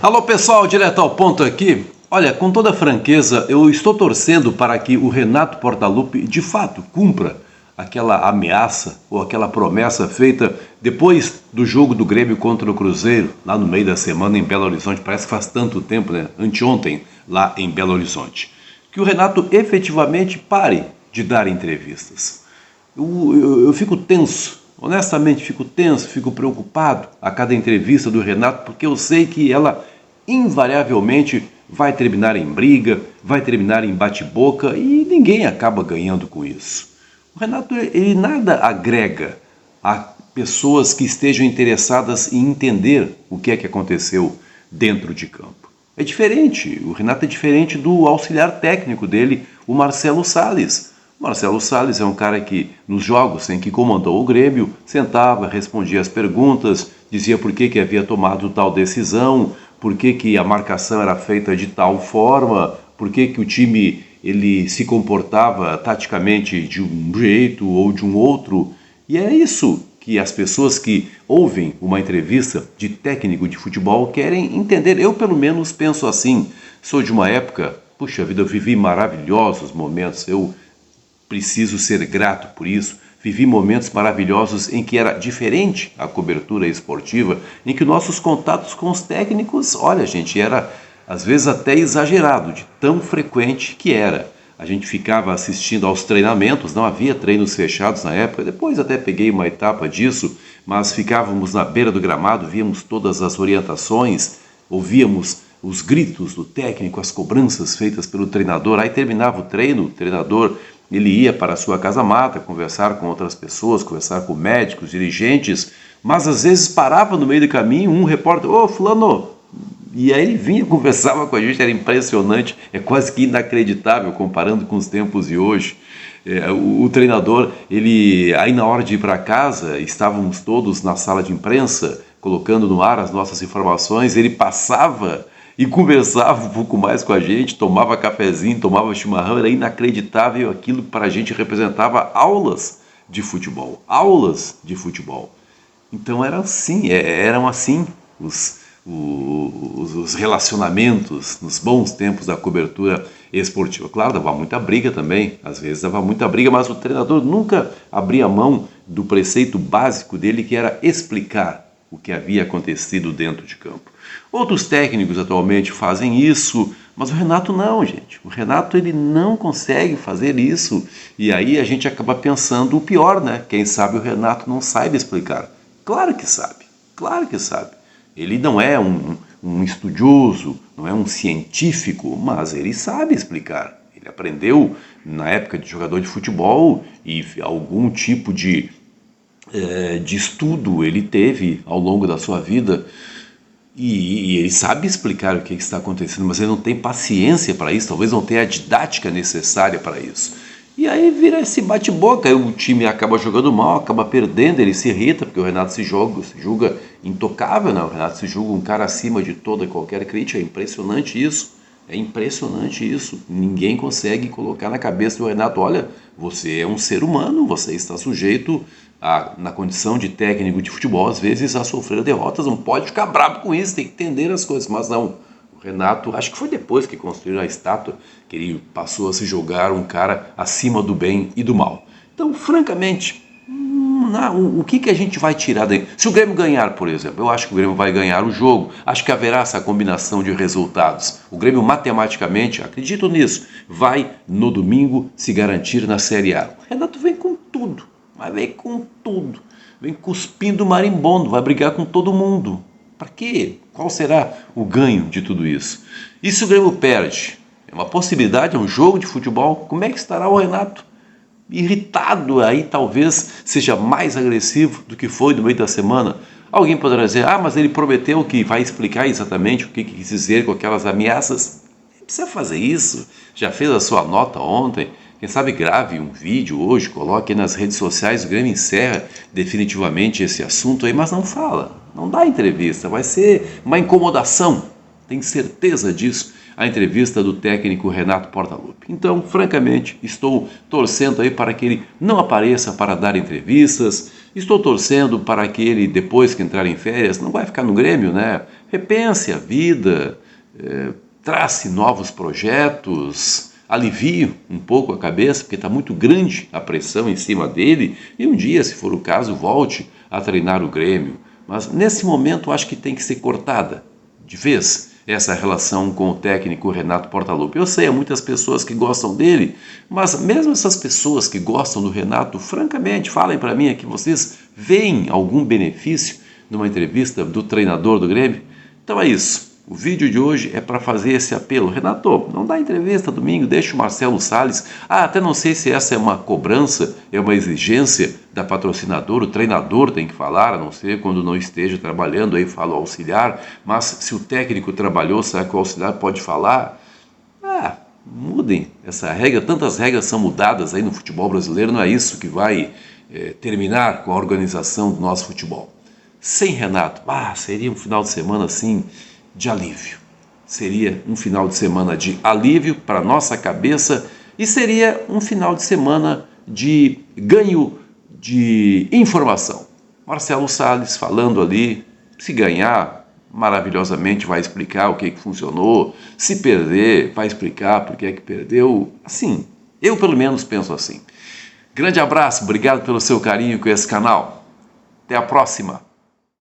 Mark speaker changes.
Speaker 1: Alô pessoal, direto ao ponto aqui. Olha, com toda franqueza, eu estou torcendo para que o Renato Portaluppi de fato cumpra aquela ameaça ou aquela promessa feita depois do jogo do Grêmio contra o Cruzeiro, lá no meio da semana em Belo Horizonte. Parece que faz tanto tempo, né? Anteontem, lá em Belo Horizonte. Que o Renato efetivamente pare de dar entrevistas. Eu fico tenso, honestamente fico tenso, fico preocupado a cada entrevista do Renato, porque eu sei que ela invariavelmente vai terminar em briga, vai terminar em bate-boca e ninguém acaba ganhando com isso. O Renato, ele nada agrega a pessoas que estejam interessadas em entender o que é que aconteceu dentro de campo. É diferente, o Renato é diferente do auxiliar técnico dele, o Marcelo Salles. Marcelo Salles é um cara que, nos jogos em que comandou o Grêmio, sentava, respondia as perguntas, dizia por que havia tomado tal decisão, por que a marcação era feita de tal forma, por que o time ele se comportava taticamente de um jeito ou de um outro. E é isso que as pessoas que ouvem uma entrevista de técnico de futebol querem entender. Eu, pelo menos, penso assim. Sou de uma época, puxa vida, eu vivi maravilhosos momentos. Eu preciso ser grato por isso. Vivi momentos maravilhosos em que era diferente a cobertura esportiva, em que nossos contatos com os técnicos, olha gente, era às vezes até exagerado, de tão frequente que era. A gente ficava assistindo aos treinamentos, não havia treinos fechados na época, depois até peguei uma etapa disso, mas ficávamos na beira do gramado, víamos todas as orientações, ouvíamos os gritos do técnico, as cobranças feitas pelo treinador, aí terminava o treino, o treinador ele ia para a sua casa-mata conversar com outras pessoas, conversar com médicos, dirigentes, mas às vezes parava no meio do caminho um repórter, ô fulano, e aí ele vinha, conversava com a gente, era impressionante, é quase que inacreditável comparando com os tempos de hoje. O treinador, ele, aí na hora de ir para casa, estávamos todos na sala de imprensa, colocando no ar as nossas informações, ele passava e conversava um pouco mais com a gente, tomava cafezinho, tomava chimarrão, era inacreditável, aquilo para a gente representava aulas de futebol, aulas de futebol. Então eram assim os relacionamentos nos bons tempos da cobertura esportiva. Claro, dava muita briga também, às vezes dava muita briga, mas o treinador nunca abria mão do preceito básico dele, que era explicar o que havia acontecido dentro de campo. Outros técnicos atualmente fazem isso, mas o Renato não, gente. O Renato ele não consegue fazer isso. E aí a gente acaba pensando o pior, né? Quem sabe o Renato não sabe explicar. Claro que sabe, claro que sabe. Ele não é um estudioso, não é um científico, mas ele sabe explicar. Ele aprendeu na época de jogador de futebol e algum tipo de estudo ele teve ao longo da sua vida. E ele sabe explicar o que está acontecendo, mas ele não tem paciência para isso, talvez não tenha a didática necessária para isso. E aí vira esse bate-boca, aí o time acaba jogando mal, acaba perdendo, ele se irrita, porque o Renato se julga intocável, né? O Renato se julga um cara acima de toda e qualquer crítica, é impressionante isso. É impressionante isso. Ninguém consegue colocar na cabeça do Renato, olha, você é um ser humano, você está sujeito na condição de técnico de futebol, às vezes, a sofrer derrotas, não pode ficar bravo com isso, tem que entender as coisas, mas não. O Renato, acho que foi depois que construíram a estátua, que ele passou a se julgar um cara acima do bem e do mal. Então, francamente, o que a gente vai tirar daí? Se o Grêmio ganhar, por exemplo, eu acho que o Grêmio vai ganhar o jogo, acho que haverá essa combinação de resultados. O Grêmio, matematicamente, acredito nisso, vai no domingo se garantir na Série A. O Renato vem com tudo, mas vem com tudo, vem cuspindo marimbondo, vai brigar com todo mundo. Para quê? Qual será o ganho de tudo isso? E se o Grêmio perde? É uma possibilidade, é um jogo de futebol, como é que estará o Renato? Irritado, aí talvez seja mais agressivo do que foi no meio da semana. Alguém poderá dizer, mas ele prometeu que vai explicar exatamente o que quis dizer com aquelas ameaças. Não precisa fazer isso, já fez a sua nota ontem, quem sabe grave um vídeo hoje, coloque nas redes sociais, o Grêmio encerra definitivamente esse assunto aí, mas não fala, não dá entrevista, vai ser uma incomodação, tenho certeza disso, a entrevista do técnico Renato Portaluppi. Então, francamente, estou torcendo aí para que ele não apareça para dar entrevistas, estou torcendo para que ele, depois que entrar em férias, não vai ficar no Grêmio, né? Repense a vida, trace novos projetos, alivie um pouco a cabeça, porque está muito grande a pressão em cima dele, e um dia, se for o caso, volte a treinar o Grêmio. Mas nesse momento acho que tem que ser cortada de vez essa relação com o técnico Renato Portaluppi. Eu sei, há muitas pessoas que gostam dele, mas mesmo essas pessoas que gostam do Renato, francamente, falem para mim aqui, vocês veem algum benefício numa entrevista do treinador do Grêmio? Então é isso. O vídeo de hoje é para fazer esse apelo. Renato, não dá entrevista domingo, deixa o Marcelo Salles. Até não sei se essa é uma cobrança, é uma exigência da patrocinadora, o treinador tem que falar, a não ser quando não esteja trabalhando, aí fala o auxiliar, mas se o técnico trabalhou, será que o auxiliar pode falar? Mudem essa regra, tantas regras são mudadas aí no futebol brasileiro, não é isso que vai terminar com a organização do nosso futebol. Sem Renato, seria um final de semana assim de alívio. Seria um final de semana de alívio para nossa cabeça e seria um final de semana de ganho de informação. Marcelo Salles falando ali, se ganhar, maravilhosamente vai explicar o que funcionou, se perder, vai explicar por que perdeu. Assim, eu pelo menos penso assim. Grande abraço, obrigado pelo seu carinho com esse canal. Até a próxima!